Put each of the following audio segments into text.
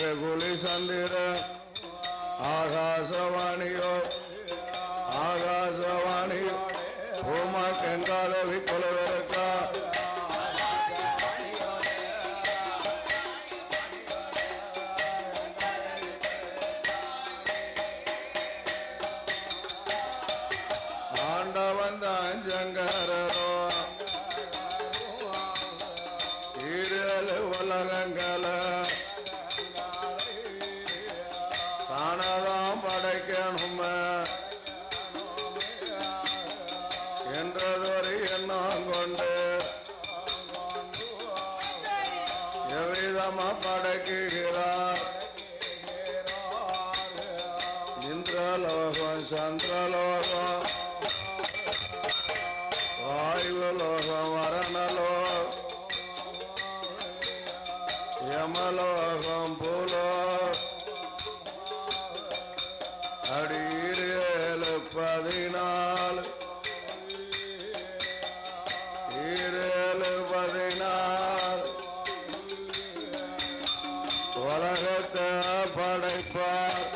குலி சந்திர ஆகாசவாணியோ ஆகாசவாணியோ பூமா கெங்காதவி குலவிருக்கா ஆண்டவந்தான் சங்கரோ ஈரல் உலகங்கள தானதாம் படைக்கணும் என்றதொரு எண்ணம் கொண்டு எவ்விதமா படைக்குகிறார் இந்திரலோகம் சந்திரலோகம் வாயுலோகம் வரணலோகம் யமலோகம் பூலோகம் அடியேழு 14 உலகத்தை படைப்பார்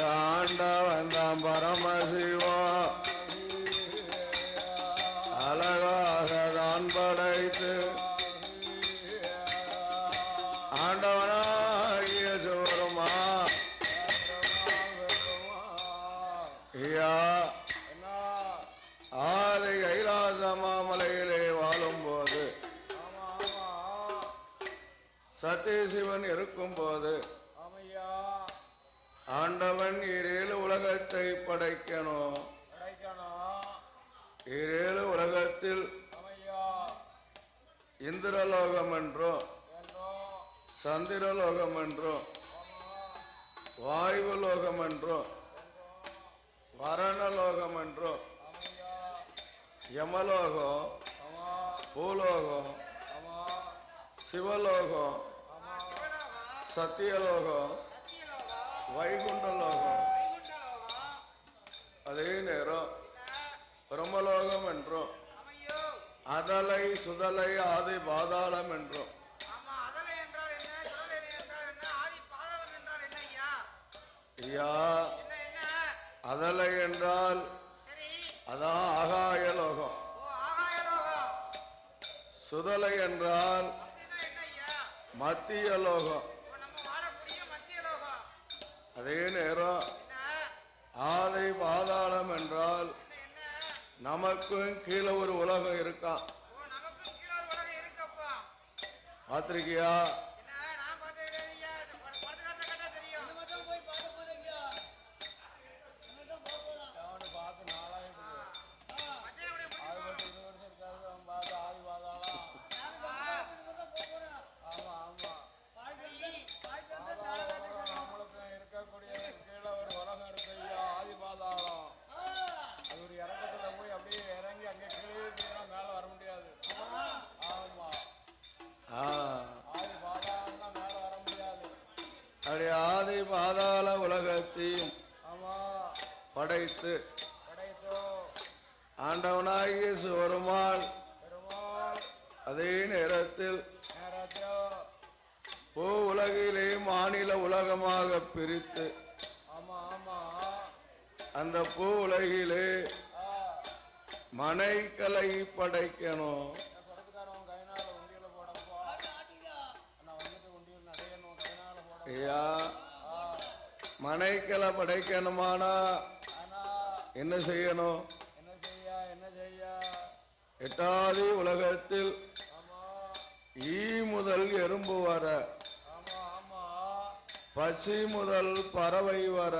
ஆண்டவன் பரமசிவா அழகாக தான் படைத்து ஆண்டவனாகிய சோருமா ஆதி கைலாச மாமலையிலே வாழும் போது சத்தியசிவன் இருக்கும் போது ஆண்டவன் இரேழு உலகத்தை படைக்கணும். இரேழு உலகத்தில் இந்திரலோகம் என்றும் சந்திரலோகம் என்றும் வாயுலோகம் என்றும் வரணலோகம் என்றும் யமலோகம் பூலோகம் சிவலோகம் சத்தியலோகம் வைகுண்டலோகம் அதே நேரம் பிரம்மலோகம் என்றும் அதலை சுதலை ஆதி பாதாளம் என்றும். ஐயா அதலை என்றால் அதான் ஆகாய லோகம். சுதலை என்றால் மத்திய லோகம். அதே நேரம் ஆதி பாதாளம் என்றால் நமக்கும் கீழே ஒரு உலகம் இருக்கா. பாத்திருக்கியா? ஆதி பாதாள உலகத்தையும் படைத்து ஆண்டவனாகிய சிவருமாள் அதே நேரத்தில் பூ உலகிலே மாநில உலகமாக பிரித்து அந்த பூ உலகிலே மனைக்கலை படைக்கணும். மனைக்கலை படைக்கணுமானா என்ன செய்யணும்? எட்டாவது உலகத்தில் ஈ முதல் எறும்பு வர, பசி முதல் பறவை வர,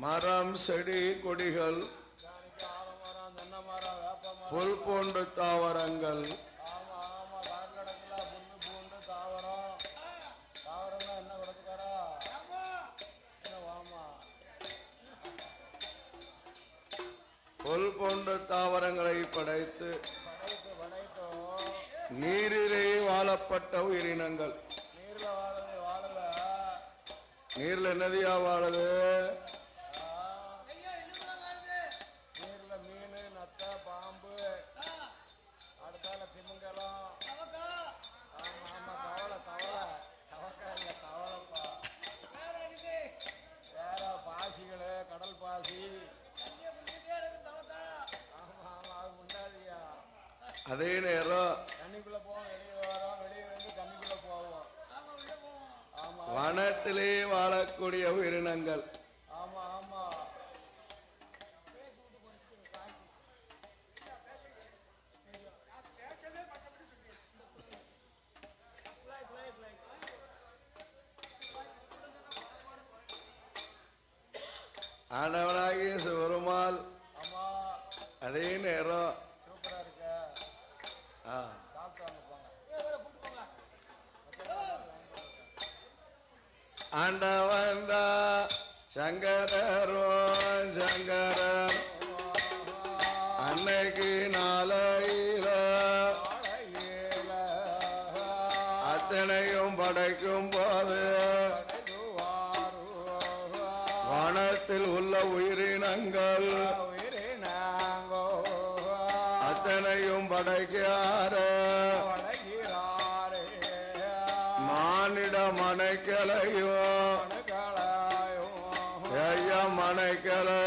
மரம் செடி கொடிகள் புல் போன்ற தாவரங்கள் புல் போன்ற தாவரங்களை படைத்து நீரிலே வாழப்பட்ட உயிரினங்கள். நீர்ல என்னதியா வாழுது? நீர்ல மீன், நத்த, பாம்பு, அடுத்தால திமிங்கலம். ஆமா ஆமா, தவளை தவளை தவக்கா இல்ல தவளைப்பா. வேற பாசிகளு, கடல் பாசி. ஆமா ஆமா, அது முண்டாதியா. அதே நேரம் தண்ணிக்குள்ள போவோம், வெளியே வரோம், வெளியே வந்து தண்ணிக்குள்ள போவோம். வனத்திலே வாழக்கூடிய உயிரினங்கள். ஆமா ஆமா, ஆண்டவனாகிய சிவருமால் அதே நேரம் சூப்பரா இருக்க. ஆண்டவன் சங்கரோ சங்கரன் அன்னைக்கு நாளையில அத்தனையும் படைக்கும் போது வனத்தில் உள்ள உயிரினங்கள் அத்தனையும் படைக்கார மானிட மனைக்கலையோ ஐயா மனைக்கலை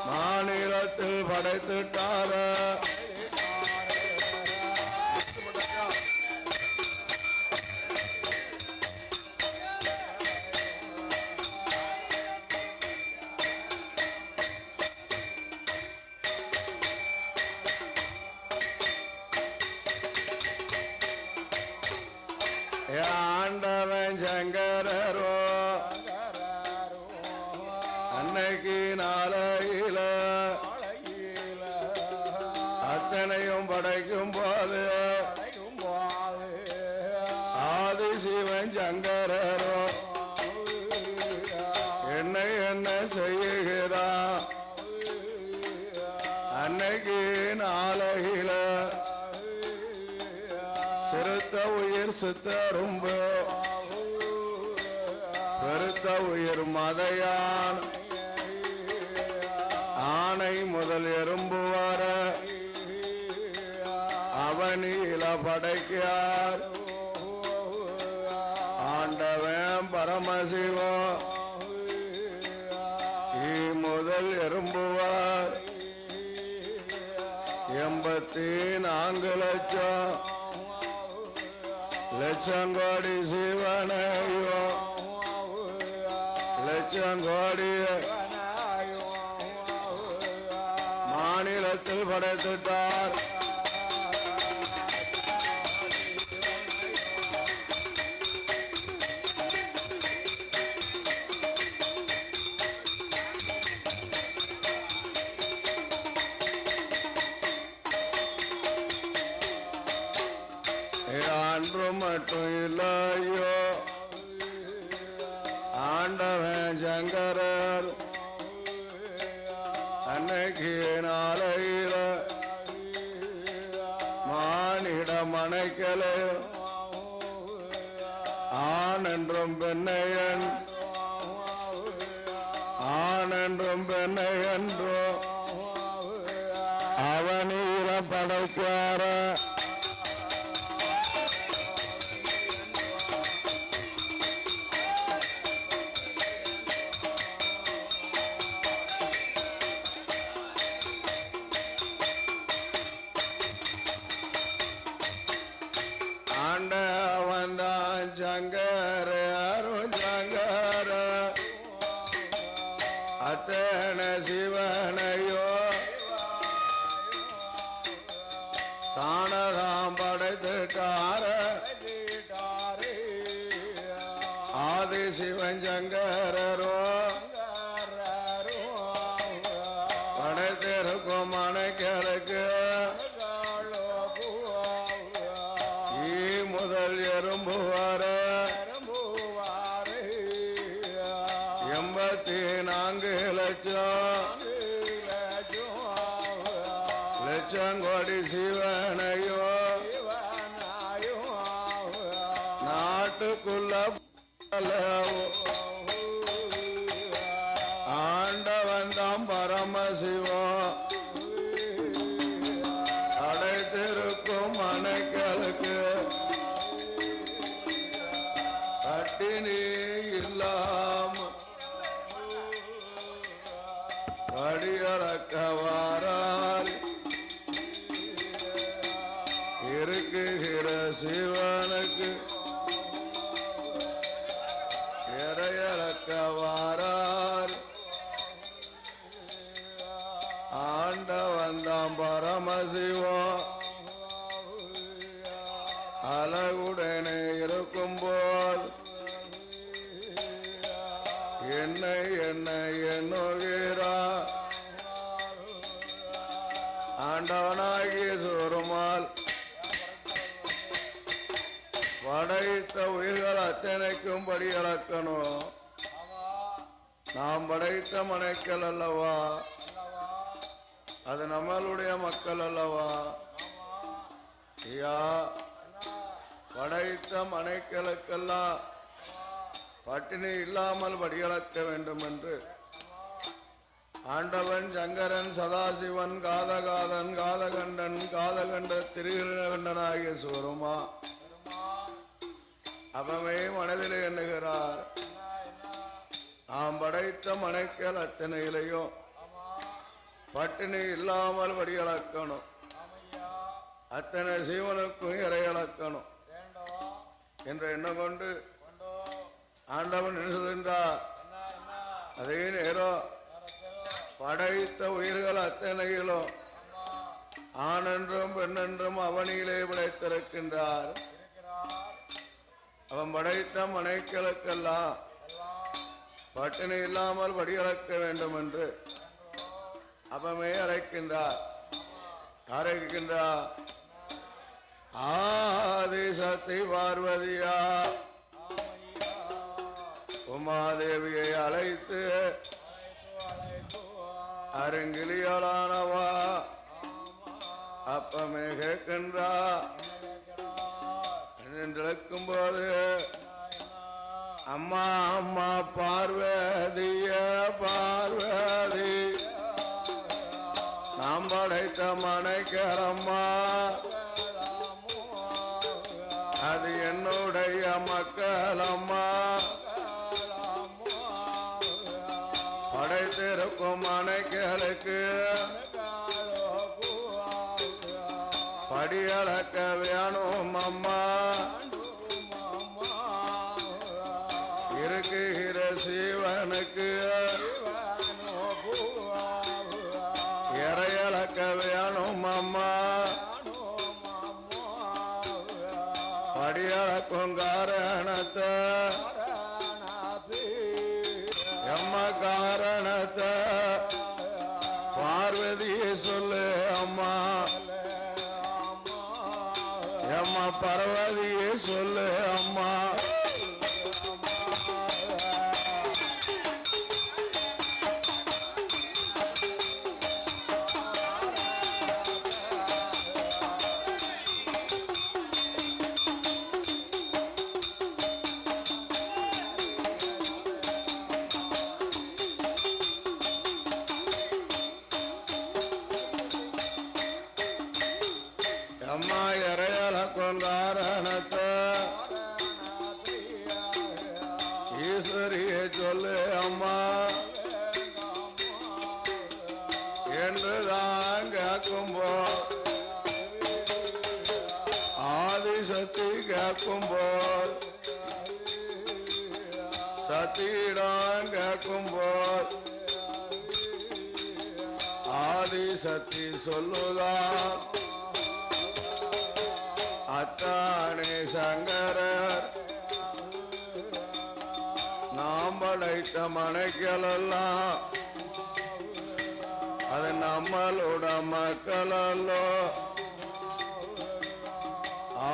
மாநிலத்தில் படைத்துட்டார. ஆண்டவன் சங்கரரோ அன்னைக்கு நாளையில அத்தனையும் படைக்கும் போது ஆதி சிவன் சங்கரரோ என்னை என்ன செய்கிறான் அன்னைக்கு நாளையில சிறுத்த உயிர் சித்தரும்பு பெருத்த உயிர் மதையான் ஆனை முதல் எறும்பு வர அவனில படைக்கார் ஆண்டவன் பரமசிவம் முதல் எறும்புவார் 84 லட்சம் லட்சம் கோடி சிவனையோ லட்சம் கோடி மாநிலத்தில் படைத்துட்டார். அன்று மட்டும் இல்லையோ ஆண்டவன் சங்கரர் அன்னைக்கு நாளையில மானிட மனைக்கலை ஆண் என்றும் பெண்ணையன் ஆண் என்றும் பெண்ணை என்றோ அவனீர படைக்கார ஆண்டவன்தான் சங்கர அருள் சங்கர அத்தனை சிவனையோ தான லட்சங்கோடி சிவனையோ நாட்டுக்குள்ள ஆண்டவன் தான் பரமசிவம் அடைத்திருக்கும் மனைகளுக்கு பட்டினி இல்லாம படியளக்க வாரால் இருக்குகிற சிவனுக்கு இறையளக்க வாரார் ஆண்டவன் தாம் பரமசிவம் அழகுடனே இருக்கும்போது என்னை எண்ணுகிறா ஆண்டவனாகிய சோருமால் படைத்த உயிர்கள் அத்தனைக்கும் படி அளக்கணும். நாம் படைத்த மனைக்கள் அல்லவா, அது நம்மளுடைய மக்கள் அல்லவா. ஐயா, படைத்த மனைக்களுக்கெல்லாம் பட்டினி இல்லாமல் படியளக்க வேண்டும் என்று ஆண்டவன் சங்கரன் சதாசிவன் காதகாதன் காதகண்டன் காதகண்ட திருகண்டனாகிய சோருமா அவமே மனதில் எண்ணுகிறார். நாம் படைத்த மனைக்கள் அத்தனையிலையும் பட்டினி இல்லாமல் படியளக்கணும். அத்தனை சீவனுக்கும் இறையளக்கணும் என்ற எண்ணம் கொண்டு ஆண்டவன் என்ன சொல்கின்றார்? அதே நேரம் படைத்த உயிர்கள் அத்தனையிலும் ஆணென்றும் பெண்ணென்றும் அவனியிலே படைத்திருக்கின்றார். அவன் படைத்த மனைக்களுக்கெல்லாம் பட்டினி இல்லாமல் படியளக்க வேண்டும் என்று அவமே அழைக்கின்றார். அழைக்கின்றார் ஆதிசக்தி பார்வதியா உமாதேவியை அழைத்து அருங்கிலியலானவா அப்பமே கேட்கின்றா என்றிருக்கும் போது அம்மா அம்மா பார்வதிய பார்வதி நாம் படைத்த மனைக்கரம்மா அது என்னுடைய மக்கள் அம்மா படைத்திருக்கும் மனைகளுக்கு படியளக்க வேணும் அம்மா. இருக்குகிற சிவனுக்கு இறையளக்க வேணும் அம்மா. படியளக்கும் காரணத்தை எம்ம காரணத்தை பார்வதியை சொல்லு அம்மா. எம்ம பார்வதியை சொல்லு அம்மா. அம்மா இறையளக்கும் காரணத்தை ஈஸ்வரியை சொல்லு அம்மா என்றுதான் கேட்கும்போ ஆதிசக்தி கேட்கும்போல் சத்தியிடம் கேட்கும்போல் ஆதிசக்தி சொல்லுதான் அத்தானே சங்கரர் நாம் படைத்த மனைகளெல்லாம் அது நம்மளோட மக்கள் அல்லோ.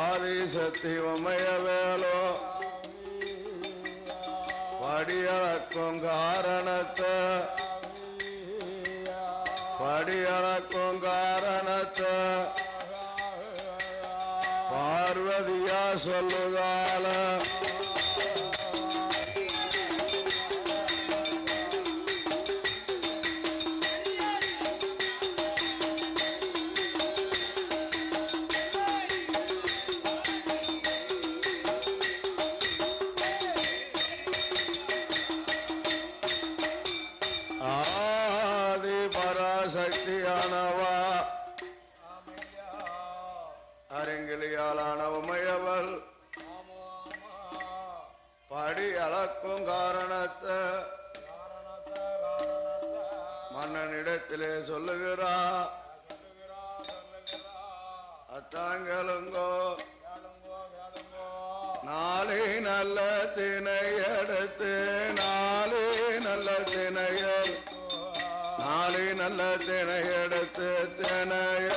ஆதிசக்தி உமையவேலோ படியளக்கும் காரணத்தை படியளக்கும் காரணத்தை பார்வதியா சொல்லுதால ஆதி பராசக்தியானவா அருங்கிலியாலான உமையவள் படி அளக்கும் காரணத்தை மன்னனிடத்திலே சொல்லுகிறா. அத்தாங்களுங்கோ நாளை நல்ல திணை எடுத்து நாளை நல்ல திணைய நாளை நல்ல திணை எடுத்து திணைய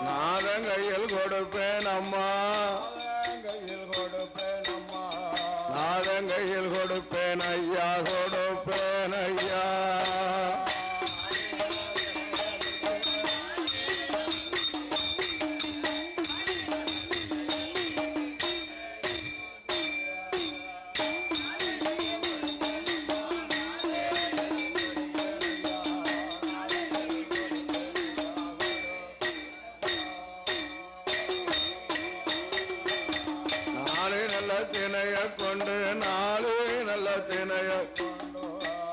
நாதங்கையில் கொடுப்பேன் அம்மா நாதங்கையில் கொடுப்பேன் ஐயா கொடுப்பேன் ஐயா. திணைய கொண்டு நாளை நல்ல திணைய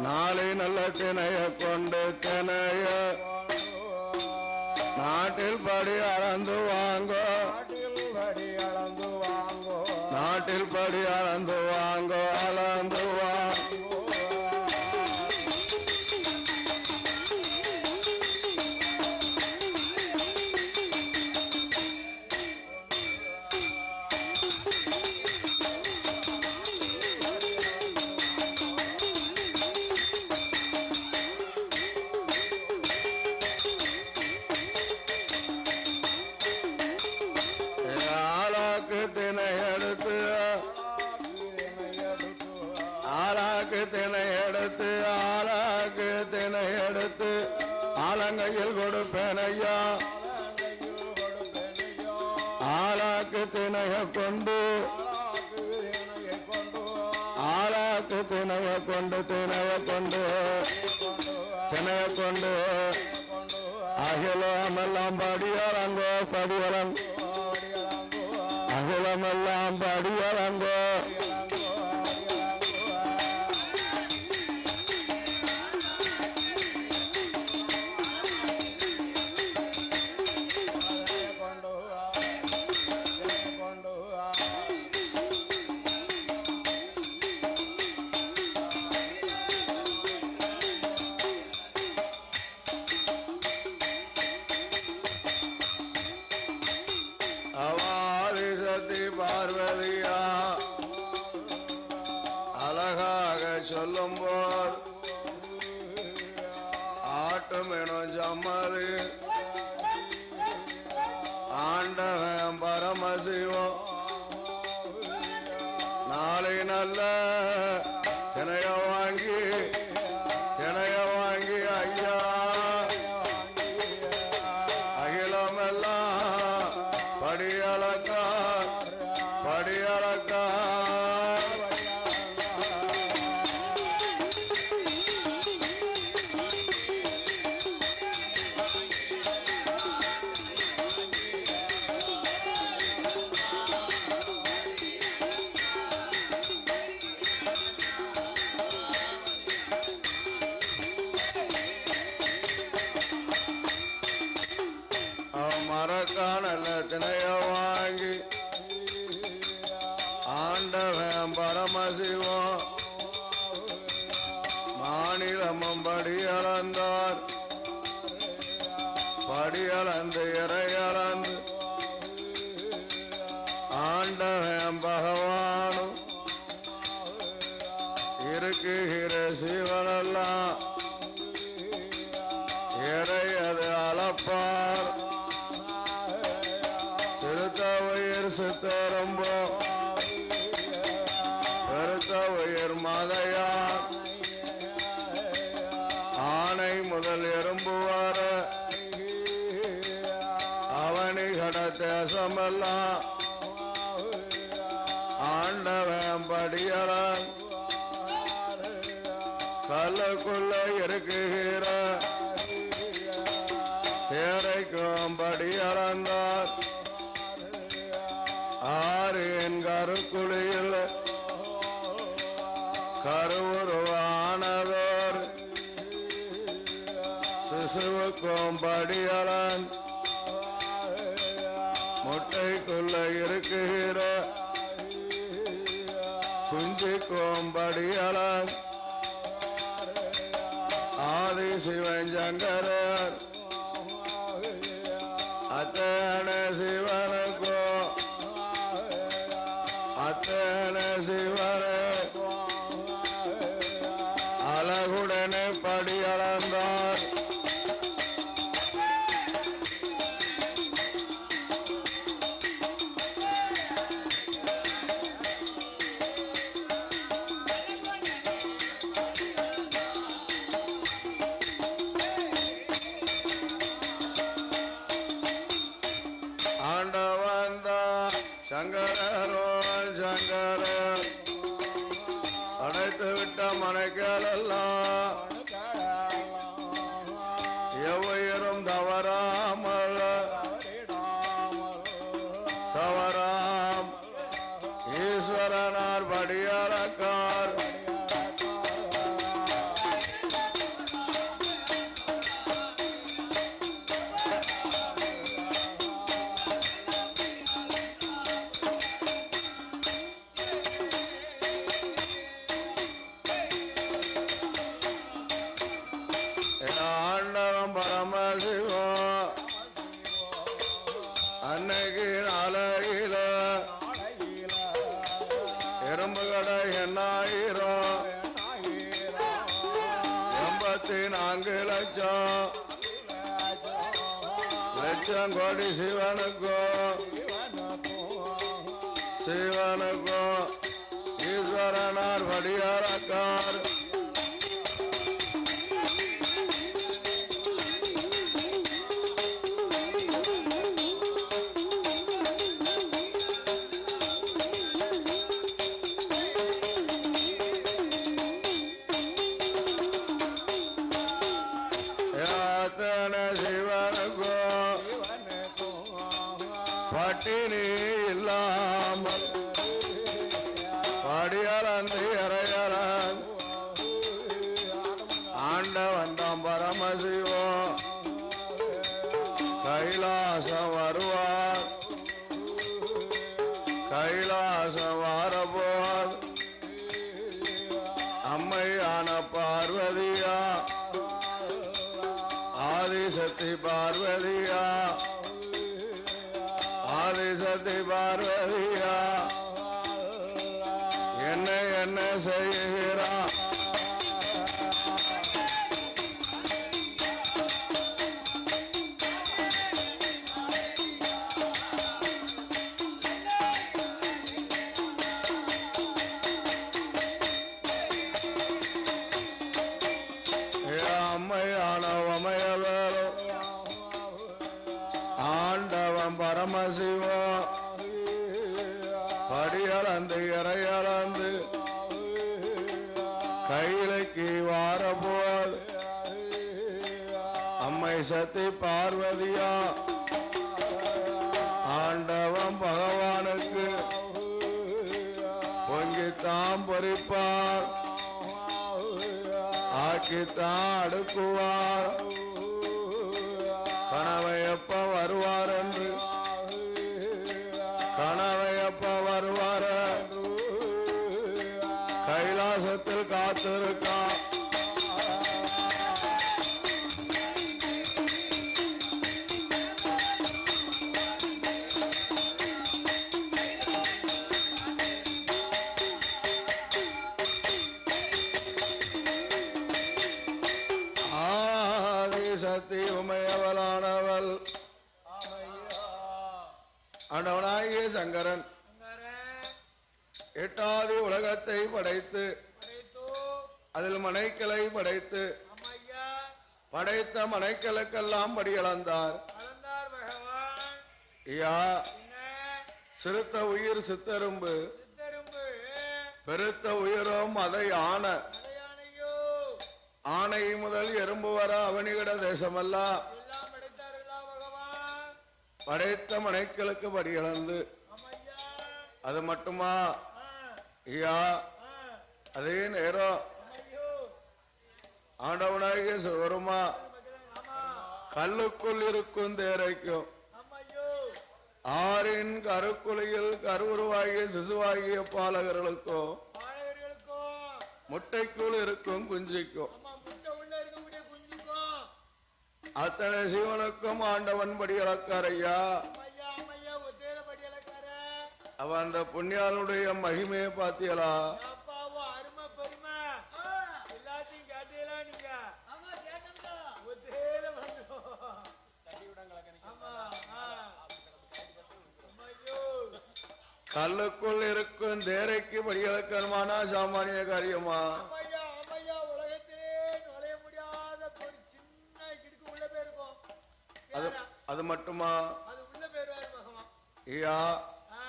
நாளை நல்ல திணைய கொண்டு திணைய நாட்டில் படி அளந்து வாங்கோ நாட்டில் படி அளந்து வாங்கோ அளந்து வாங்கோ. திணை எடுத்து ஆளாக்கு திணை எடுத்து ஆளாக்கு திணை எடுத்து ஆலங்கையில் கொடுப்பேன் ஐயா ஆளாக்கு திணைய கொண்டு ஆளாக்கு திணைய கொண்டு திணைய கொண்டு திணைய கொண்டு அகிலமெல்லாம் படியறங்கோ படியறங்கோ அகிலமெல்லாம் படியறங்கோ. பார்வதியா அழகாக சொல்லும் போல் ஆட்டும் எனும் சம்மதி ஆண்டவன் பரமசிவம் நாளை நல்ல திணைய வாங்கி ஐயா அகிலமெல்லாம் படியளக்கா படியளக்கா. மரக்காணல திணைய வாங்கி ஆண்டவன் பரமசிவம் மாநிலமும் படியளந்தார் படியளந்து இறையளந்து ஆண்டவன் பகவானும் இருக்குகிற சிவனெல்லாம் இறையது அளப்பார் சிறுத்த உயிர் சித்தரம்போ பெருத்த உயிர் மதையார் ஆணை முதல் எறும்புவார அவனி கடத்தேசமெல்லாம் ஆண்டவன் படியலான் கல்லுக்குள்ள இருக்குகிற தேரைக்கும் படியளந்தார் ஆறின் கருக்குழியில் கருவுருவானவர் சிசுவுக்கும் படியலன் முட்டைக்குள்ள இருக்குகிற குஞ்சிக்கும் படியலன் ஆதி சிவன் சங்கரர் அத்தன சிவனுக்கோ அத்தன சிவனே அழகுடனே படியளந்தார் ஆண்டவன்தான் சங்கரோ சங்கரர் அடைத்து விட்ட மனைகளெல்லாம் எவ்வுயிரும் தவறாமல் தவறாம் ஈஸ்வரனார் படியலக்கார் ஆண்டவன் பரமசிவம் அன்னைக்கு அழகில எறும்பு கடை எண்ணாயிரம் 84 லட்சம் கோடி சிவனுக்கும் சிவனுக்கும் ஈஸ்வரனார் படியாரக்கார் சிவனுக்கும் பட்டினி இல்லாமல் படியலந்து இறையலன் ஆண்டவன் தாம் பரமசிவம் கைலாசம் வருவார் கைலாசம் வாரபோர் அம்மையான பார்வதியா ஆதிசக்தி பார்வதியா ஆதிசக்தி பார்வதியா என்ன என்ன செய்கிறா அம்மையான உமையவேலோ ஆண்டவன் பரமசிவம் படியளந்து இறையளந்து கையிலைக்கு வாரபோல் அம்மை சக்தி பார்வதியா ஆண்டவன் பகவானுக்கு பொங்கித்தான் பொறிப்பார் ஆக்கித்தான் அடுக்குவார் கணவையப்ப வருவார் என்று கணவையப்ப வருவார் கைலாசத்தில் காத்திருக்கான் சக்தி உமையவளானவள் ஆண்டவனாகிய சங்கரன் எட்டாவது உலகத்தை படைத்து அதில் மனைக்களை படைத்து படைத்த மனைக்களுக்கெல்லாம் படியளந்தார். அளந்தார் பகவான். ஐயா என்ன சிறுத்த உயிர் சித்தரும்பு சித்தரும்பு பெருத்த உயிரும் அதை ஆன அதையானையோ ஆனை முதல் எறும்பு வர அவனிகட தேசமெல்லாம் எல்லாம் படைத்தார்களா பகவான். படைத்த மனைக்களுக்கு படியளந்து. அம்மையா. அது மட்டுமா ஆ, ஐயா ஆ, அதே நேரம் அம்மையோ. ஆண்டவனாகிய சிவருமா ஆமா. கல்லுக்குள் இருக்கும் தேரைக்கும் அம்மையோ. ஆறின் கருக்குழியில் கருவுருவாகிய சிசுவாகிய பாலகர்களுக்கும் மாணவர்களுக்கும் முட்டைக்குள் இருக்கும் குஞ்சிக்கும் அம்மா முட்டை உள்ள இருக்கக்கூடிய குஞ்சுக்கும் அத்தனை சிவனுக்கும் ஆண்டவன் படி அளக்கார் ஐயா. அம்மையா அம்மையா ஒத்தேல படி அளக்கார. அவ அந்த புண்ணியாளுடைய மகிமையை பாத்தியலா? அப்பாவும் அருமை பெருமை எல்லாத்தையும் கேட்டீங்களா நீங்க? ஒத்தேல வந்தோம். ஆமா. ஆ. அம்மையோ. கல்லுக்குள் இருக்கும் தேரைக்கு படி அளக்கணுமானா சாமானிய காரியமா? அம்மையா அம்மையா உலகத்திலே நுழைய முடியாத ஒரு சின்ன கிடுக்கு உள்ள போயிருக்கும். அது அது மட்டுமா அது உள்ள போயிருவாரு பகவான். ஐயா? ஆ.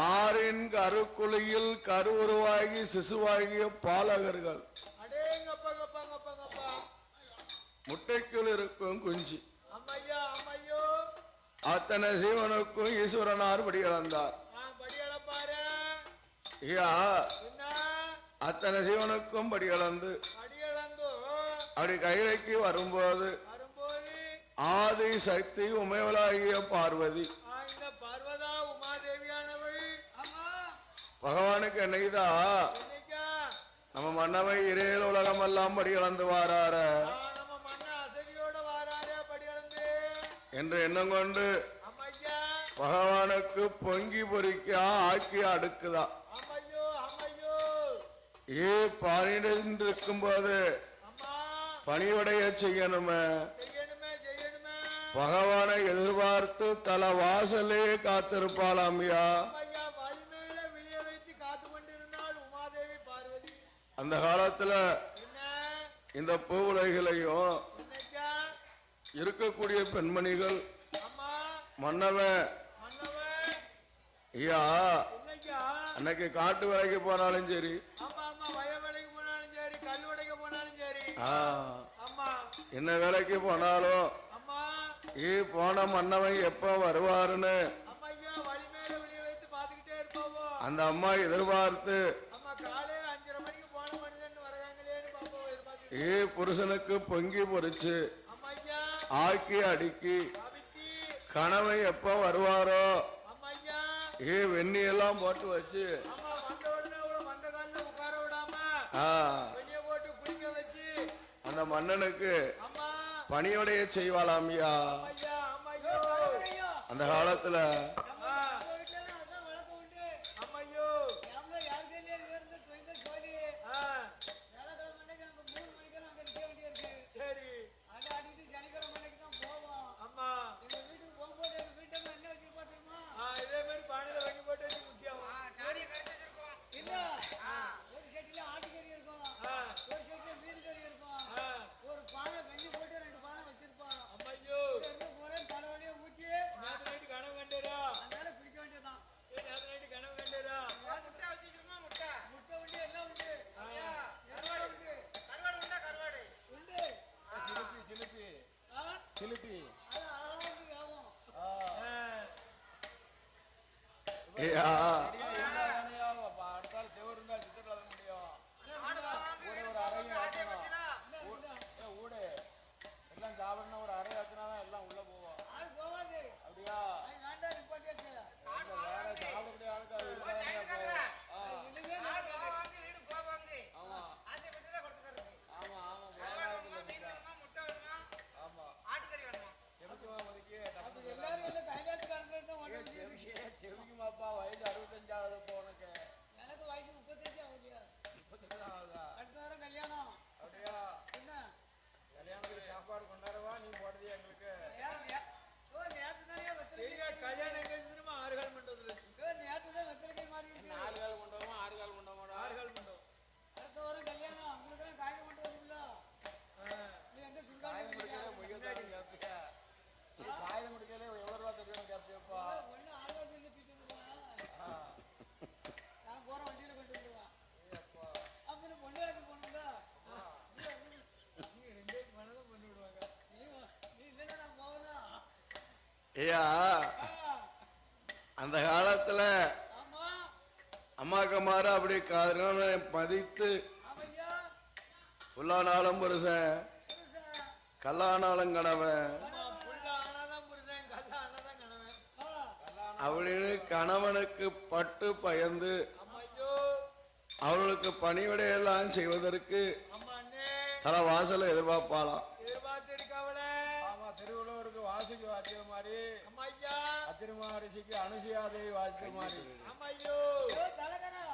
ஆறின் கருக்குழியில் கருவுருவாகி சிசுவாகிய பாலகர்கள் அடேங்கப்பா கப்பா கப்பா கப்பா. முட்டைக்குள் இருக்கும் குஞ்சு அம்மையா அம்மையோ. அத்தனை சிவனுக்கும் ஈஸ்வரனார் படி அளந்தார். நான் படி அளப்பாரு. ஐயா என்ன அத்தனை சிவனுக்கும் படி அளந்து படி அளந்தோ அப்படி கைலைக்கு வரும்போது வரும்போது ஆதி சக்தி உமைவளாகிய பார்வதி இந்த பர்வதா உமாதேவியானவள் பகவானுக்கு என்னைதா என்னைக்கா நம்ம மன்னவை இரேல் உலகமெல்லாம் படி அளந்து வாரார நம்ம மண்ண அசதியோட வாராரே படி அளந்து என்று எண்ணம் கொண்டு அம்மையா பகவானுக்கு பொங்கி பொறிக்க ஆக்கி அடுக்குதா. அம்மையோ அம்மையோ. ஏ பணியிருக்கும் போது அம்மா பணிவுடைய செய்யணுமே. செய்யணுமே செய்யணுமே. பகவானை எதிர்பார்த்து தல வாசலே காத்திருப்பாளாமியா. அம்மையா வலிமையில விழிய வைத்து காத்து கொண்டிருந்தாள் உமாதேவி பார்வதி. அந்த காலத்துல என்ன இந்த பூ உலகிலையும் என்னைக்கா இருக்கக்கூடிய பெண்மணிகள் அம்மா மன்னவன் மன்னவன் ஐயா என்னைக்கா அன்னைக்கு காட்டு வேலைக்கு போனாலும் சரி ஆமா ஆமா வய வேலைக்கு போனாலும் சரி கல் உடைக்க போனாலும் சரி ஆ, அம்மா என்ன வேலைக்கு போனாலும் அம்மா போன மன்னவன் எப்ப வருவாருன்னு அம்மையா வலிமையில விழிய வைத்து பாத்துக்கிட்டே இருப்பாவோ. அந்த அம்மா எதிர்பார்த்து அம்மா காலையில 5:30 மணிக்கு போன மனிதன் வர்றாங்களேன்னு பாப்போம் எதிர்பார்த்து. புருஷனுக்கு பொங்கி பொறிச்சு அம்மையா ஆக்கி அடுக்கி அவிக்கி கணவன் எப்ப வருவாரோ அம்மையா வெண்ணி எல்லாம் போட்டு வச்சு அம்மா வந்த உடனே அவ்வளவு மந்த காலில் உட்கார விடாம ஆ, வெளிய போட்டு குளிக்க வச்சு அந்த மன்னனுக்கு அம்மா பணியோடைய செய்வாளாமியா. அம்மையா அம்மையோ. அந்த காலத்துல அம்மா அம்மையோ. ஆ, சரி அம்மா. இதே மாதிரி பானையில வெட்டி போட்டு வச்சு முக்கியம். அம்மையோ நேத்து நைட்டு கனவு கண்டேரா? நேத்து நைட்டு கனவு கண்டேரா? சிலிப்பி ஐயா அடுத்தால் செவ்வறு இருந்தால் சித்திரத்தில் அத முடியும். ஒரு அறையும் ஆச்சணும் ஊடு எல்லாம் சாப்பிடணும். ஒரு அறை ஆச்சுனாதான் எல்லாம் உள்ள போவோம். அப்படியா? வேற சாப்பிடக்கூடிய ஆளுக்கு அது ஆமா ஆமா ஆமா எதுக்குமா ஒதுக்கி செவிக்குமாப்பா வயசு 60 ஐயா அந்த காலத்துல ஆமா அம்மாக்கமார அப்படி காதல மதித்து ஆமையா புல்லானாலும் புருஷன் புருஷன் கல்லானாலும் கணவன் ஆமா புள்ள ஆனாதான் புருஷன் கல்ல ஆனாதான் கணவன் அப்படின்னு கணவனுக்கு பட்டு பயந்து அம்மையோ அவர்களுக்கு பணிவிடையெல்லாம் செய்வதற்கு அம்மா அண்ணே தல வாசல எதிர்பார்ப்பாளாம். எதிர்பார்த்து இருக்கவளே ஆமா திருவள்ளுவருக்கு வாசிக்கு வாசிக்கிற மாதிரி அம்மையா அத்திருமாரிசிக்கு அனுசியாதேவி வாசிக்கிற மாதிரி அம்மையோ தலைகரா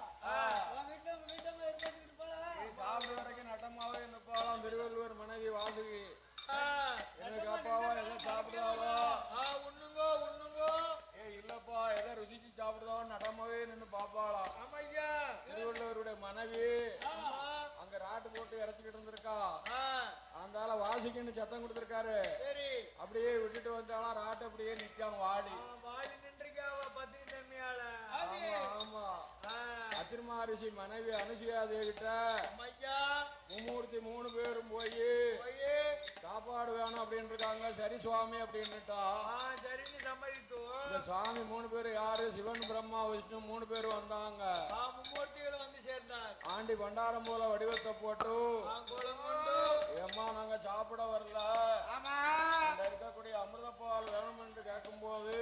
அவன் வீட்டுல ஏற்பட்டு போல சாப்பிட வரைக்கும் நட்டமாவே நிற்பாளாம் திருவள்ளுவர் மனைவி வாசுகி. எனக்கு அப்பாவா எதை சாப்பிடுதாவோ உண்ணுங்கோ உண்ணுங்கோ இல்லப்பா எதை ருசிச்சு சாப்பிடுதாவோ நடமாவே நின்று பாப்பாளாம். அம்மையா திருவள்ளுவருடைய மனைவி அங்க ராட்டு போட்டு இறச்சிக்கிட்டு இருந்திருக்கா. அந்த வாசிக்குன்னு சத்தம் கொடுத்திருக்காரு. சரி அப்படியே விட்டுட்டு வந்தாலும் ராட்டு அப்படியே நிக்காம வாடி. வாடி நின்றுக்கா பத்தினி தம்மியால ஆமா அத்திருமாரிசி மனைவி அனுசியா தேவிட்ட அம்மையா மும்மூர்த்தி 3 பேரும் போய் சாப்பாடு வேணும் அப்படின்னு இருக்காங்க. சரி சுவாமி அப்படின்னுட்டா. சரின்னு சம்மதித்து இந்த சுவாமி 3 பேர் யாரு? சிவன் பிரம்மா விஷ்ணு 3 பேர் வந்தாங்க. மும்மூர்த்திகள் வந்து சேர்ந்தார். ஆண்டி பண்டாரம் போல வடிவத்தை போட்டு ஏம்மா நாங்க சாப்பிட வரல, இருக்கக்கூடிய அமிர்தப்பால் வேணும் என்று கேட்கும் போது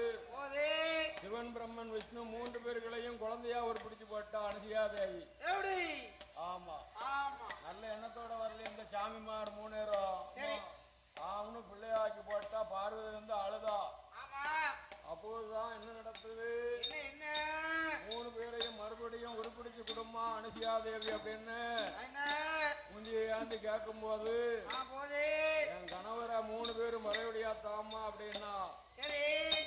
சிவன் பிரம்மன் விஷ்ணு 3 பேர்களையும் குழந்தையா ஒரு பிடிச்சு போட்டா அனுசியா தேவி. ஆமா நல்ல எண்ணத்தோட வரல இந்த சாமிமார் 3 பேரும் அவனு பிள்ளையாக்கி போட்டா. பார்வதி வந்து அழுதா. அப்போதுதான் என்ன நடந்தது? 3 பேரையும் மறுபடியும் உருப்பிடிச்சு குடும்பமா அனுசியா தேவி அப்படின்னு முந்தியாந்து கேட்கும் போது என் கணவரை 3 பேரும் மறுபடியா தாமா அப்படின்னா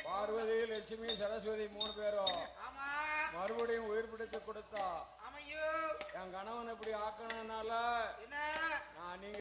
பார்வதி லட்சுமி சரஸ்வதி 3 பேரும் மறுபடியும் உயிர் பிடித்து கொடுத்தா. என் கணவன் இப்படி ஆக்கணும்னால நான் நீங்க